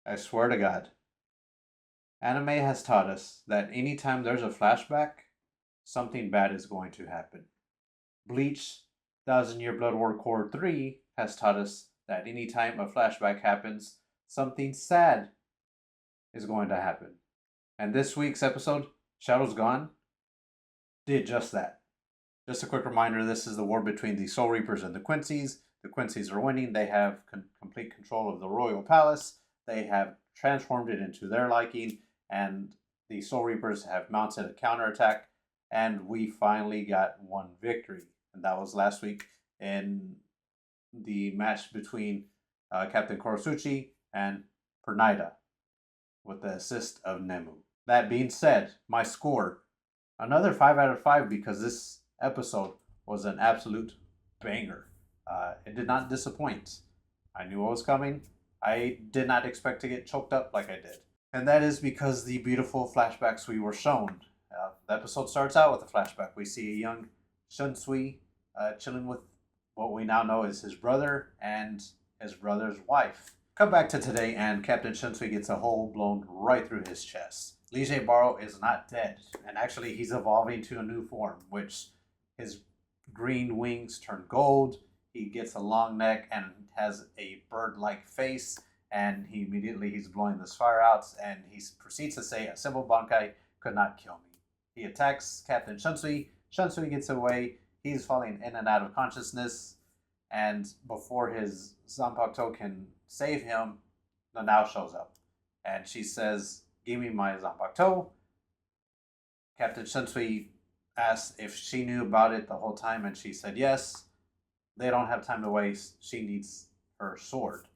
I swear to God, anime has taught us that anytime there's a flashback, something bad is going to happen. Bleach, Thousand Year Blood War Core 3 has taught us that anytime a flashback happens, something sad is going to happen. And this week's episode, Shadows Gone, did just that. Just a quick reminder, this is the war between the Soul Reapers and the Quincy's. The Quincy's are winning. They have complete control of the royal palace. They have transformed it into their liking, and the Soul Reapers have mounted a counterattack, and we finally got one victory. And that was last week in the match between Captain Korosuchi and Pernida with the assist of Nemu. That being said, my score, another 5 out of 5 because this episode was an absolute banger. It did not disappoint. I knew what was coming. I did not expect to get choked up like I did. And that is because the beautiful flashbacks we were shown. The episode starts out with a flashback. We see a young Shunsui chilling with what we now know is his brother and his brother's wife. Come back to today, and Captain Shunsui gets a hole blown right through his chest. Liege Baro is not dead, and actually he's evolving to a new form, which his green wings turn gold, he gets a long neck and has a bird-like face, and he's blowing this fire out, and he proceeds to say, a simple Bankai could not kill me. He attacks Captain Shunsui. Shunsui gets away. He's falling in and out of consciousness, and before his Zanpakuto can save him, Nanao shows up, and she says, "Give me my Zanpakuto." Captain Shunsui asked if she knew about it the whole time, and she said yes. They don't have time to waste. She needs her sword.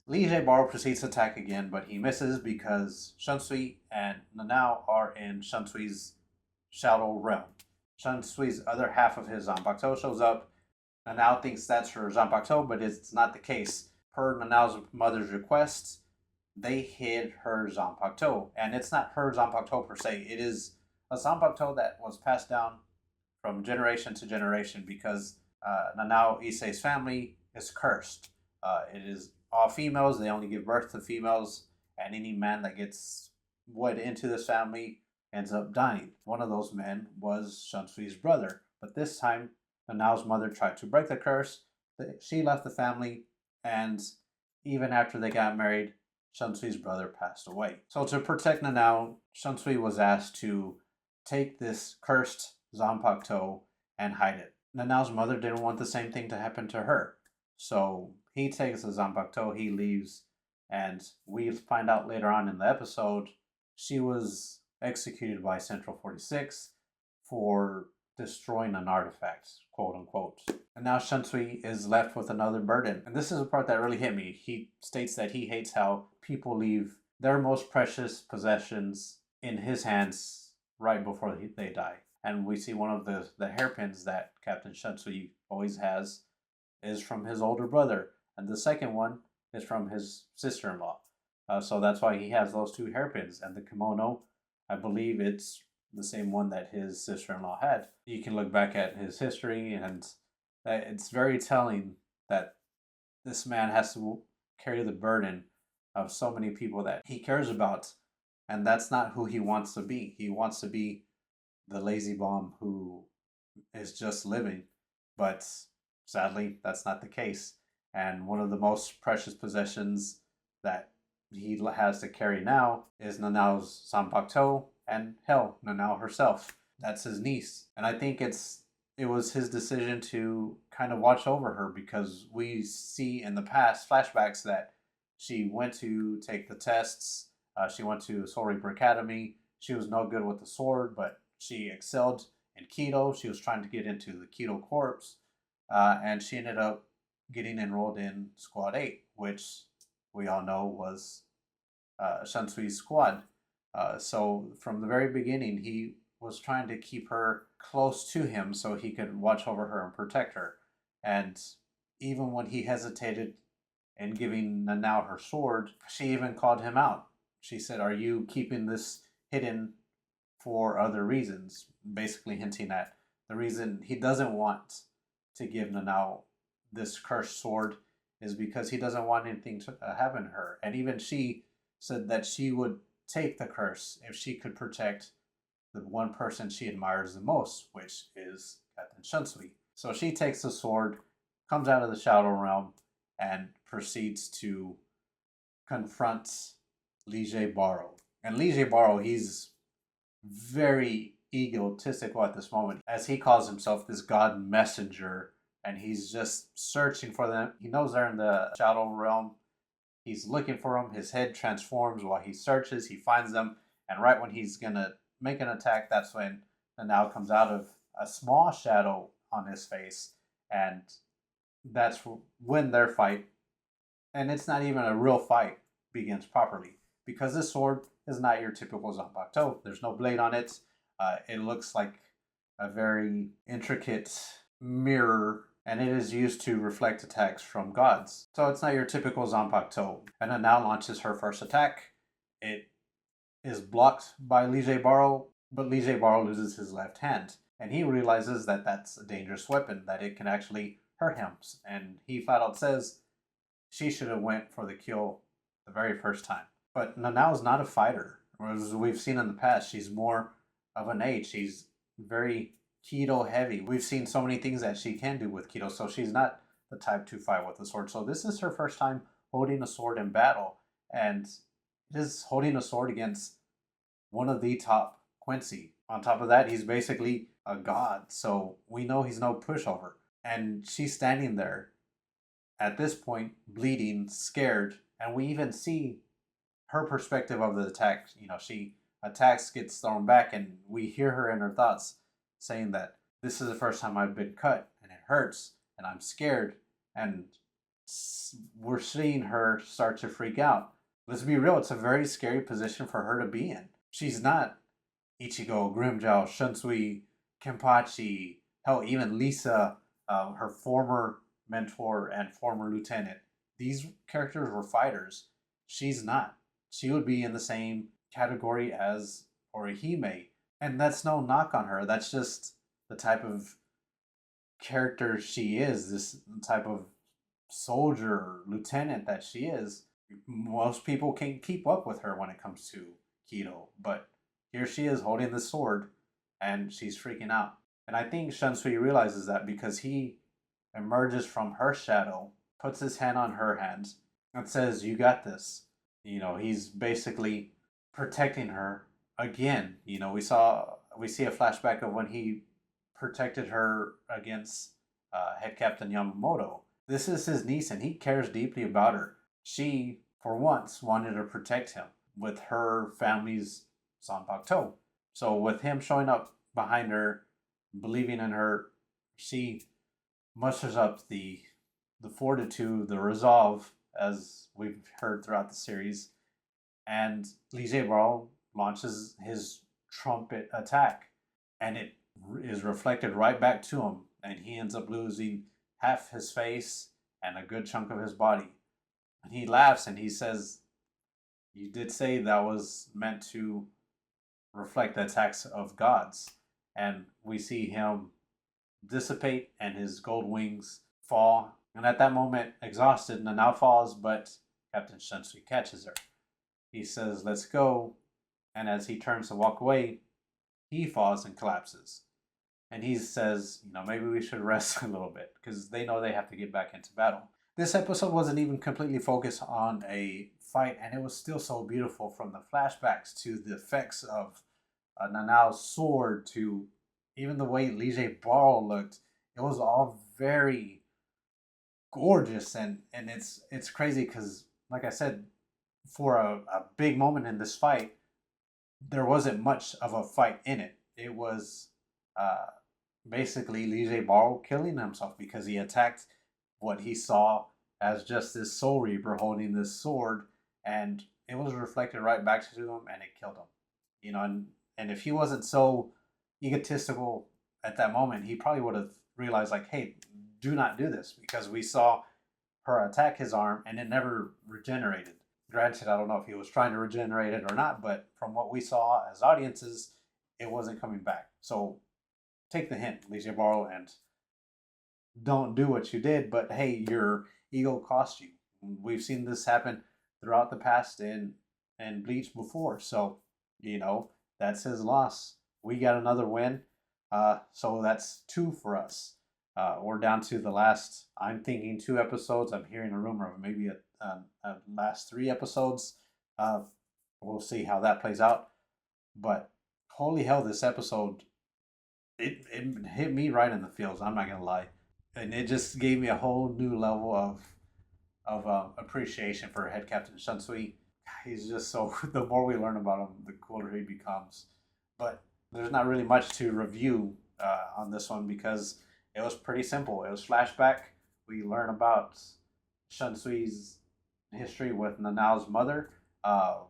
Liege Baro proceeds to attack again, but he misses because Shunsui and Nanao are in Shunsui's shadow realm. Shunsui's other half of his Zanpakuto shows up. Nanao thinks that's her Zanpakuto, but it's not the case. Per Nanao's mother's request, they hid her Zanpakuto. And it's not her Zanpakuto per se. It is a Zanpakuto that was passed down from generation to generation because Nanao Ise's family is cursed. It is all females. They only give birth to females, and any man that gets wed into this family ends up dying. One of those men was Shunsui's brother, but this time Nanao's mother tried to break the curse. She left the family, and even after they got married, Shunsui's brother passed away. So to protect Nanao, Shunsui was asked to take this cursed Zanpakuto and hide it. Nanao's mother didn't want the same thing to happen to her. So he takes the Zanpakuto, he leaves, and we find out later on in the episode she was executed by Central 46 for destroying an artifact, quote unquote. And now Shunsui is left with another burden. And this is the part that really hit me. He states that he hates how people leave their most precious possessions in his hands right before they die. And we see one of the hairpins that Captain Shunsui always has is from his older brother. And the second one is from his sister-in-law. So that's why he has those two hairpins. And the kimono, I believe it's the same one that his sister-in-law had. You can look back at his history, and it's very telling that this man has to carry the burden of so many people that he cares about, and that's not who he wants to be. He wants to be the lazy bum who is just living, but sadly, that's not the case. And one of the most precious possessions that he has to carry now is Nanao's Zanpakuto, and hell, Nanao herself. That's his niece. And I think it was his decision to kind of watch over her because we see in the past flashbacks that she went to take the tests. She went to Soul Reaper Academy. She was no good with the sword, but she excelled in Keto. She was trying to get into the Keto Corps, and she ended up getting enrolled in Squad 8, which we all know was Shansui's squad. So from the very beginning, he was trying to keep her close to him so he could watch over her and protect her. And even when he hesitated in giving Nanao her sword, she even called him out. She said, "Are you keeping this hidden for other reasons?" Basically hinting at the reason he doesn't want to give Nanao this cursed sword is because he doesn't want anything to happen to her. And even she said that she would take the curse if she could protect the one person she admires the most, which is Captain Shunsui. So she takes the sword, comes out of the Shadow Realm, and proceeds to confront Lige Baro. And Lige Baro, he's very egotistical at this moment, as he calls himself this god messenger, and he's just searching for them. He knows they're in the Shadow Realm. He's looking for them. His head transforms while he searches. He finds them, and right when he's gonna make an attack, that's when Nanao comes out of a small shadow on his face, and that's when their fight, and it's not even a real fight, begins properly, because this sword is not your typical Zanpakuto. There's no blade on it. It looks like a very intricate mirror, and it is used to reflect attacks from gods. So it's not your typical Zanpakuto. And it now launches her first attack. It is blocked by Lige Baro, but Lige Baro loses his left hand. And he realizes that that's a dangerous weapon, that it can actually hurt him. And he flat out says she should have went for the kill the very first time. But Nanao's not a fighter. As we've seen in the past, she's more of an aide. She's very Keto heavy. We've seen so many things that she can do with Keto, so she's not the type to fight with a sword. So this is her first time holding a sword in battle, and is holding a sword against one of the top Quincy. On top of that, he's basically a god, so we know he's no pushover. And she's standing there at this point, bleeding, scared, and we even see her perspective of the attack. You know, she attacks, gets thrown back, and we hear her in her thoughts saying that this is the first time I've been cut, and it hurts, and I'm scared, and we're seeing her start to freak out. Let's be real, it's a very scary position for her to be in. She's not Ichigo, Grimmjow, Shunsui, Kenpachi, hell, even Lisa, her former mentor and former lieutenant. These characters were fighters. She's not. She would be in the same category as Orihime. And that's no knock on her. That's just the type of character she is, this type of soldier or lieutenant that she is. Most people can't keep up with her when it comes to Keto. But here she is holding the sword, and she's freaking out. And I think Shunsui realizes that, because he emerges from her shadow, puts his hand on her hand, and says, "You got this." You know, he's basically protecting her again. You know, we see a flashback of when he protected her against head captain Yamamoto. This is his niece, and he cares deeply about her. She, for once, wanted to protect him with her family's Zanpakuto. So with him showing up behind her, believing in her, she musters up the fortitude, the resolve, as we've heard throughout the series, and Lige Baro launches his trumpet attack, and it is reflected right back to him, and he ends up losing half his face and a good chunk of his body. And he laughs and he says, "You did say that was meant to reflect the attacks of gods." And we see him dissipate and his gold wings fall. And at that moment, exhausted, Nanao falls, but Captain Shunsui catches her. He says, "Let's go." And as he turns to walk away, he falls and collapses. And he says, you know, maybe we should rest a little bit, because they know they have to get back into battle. This episode wasn't even completely focused on a fight, and it was still so beautiful, from the flashbacks to the effects of Nanao's sword to even the way Lige Baro looked. It was all very gorgeous, and it's crazy because, like I said, for a big moment in this fight, there wasn't much of a fight in it. It was basically Lige Baro killing himself, because he attacked what he saw as just this Soul Reaper holding this sword, and it was reflected right back to him, and it killed him. You know, and if he wasn't so egotistical at that moment, he probably would have realized, like, hey, do not do this, because we saw her attack his arm and it never regenerated. Granted, I don't know if he was trying to regenerate it or not, but from what we saw as audiences, it wasn't coming back. So take the hint, Lige Baro, and don't do what you did, but hey, your ego cost you. We've seen this happen throughout the past in in Bleach before. So, you know, that's his loss. We got another win. So that's two for us. We're down to the last, I'm thinking 2 episodes. I'm hearing a rumor of maybe a last 3 episodes. Uh, we'll see how that plays out. But holy hell, this episode, it hit me right in the feels. I'm not going to lie. And it just gave me a whole new level of appreciation for head captain Shunsui. He's just so. The more we learn about him, the cooler he becomes. But there's not really much to review on this one because it was pretty simple. It was flashback. We learn about Shunsui's history with Nanao's mother.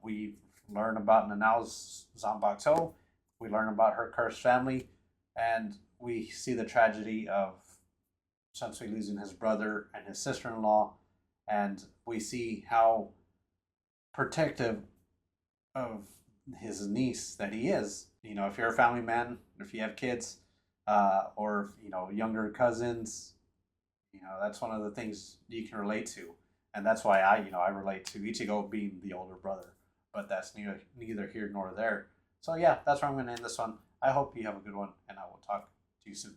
We learn about Nanao's Zanbakuto. We learn about her cursed family, and we see the tragedy of Shunsui losing his brother and his sister-in-law, and we see how protective of his niece that he is. You know, if you're a family man, if you have kids, or you know younger cousins, you know that's one of the things you can relate to, and that's why I relate to Ichigo being the older brother. But that's neither here nor there. So yeah, that's where I'm going to end this one. I hope you have a good one, and I will talk to you soon.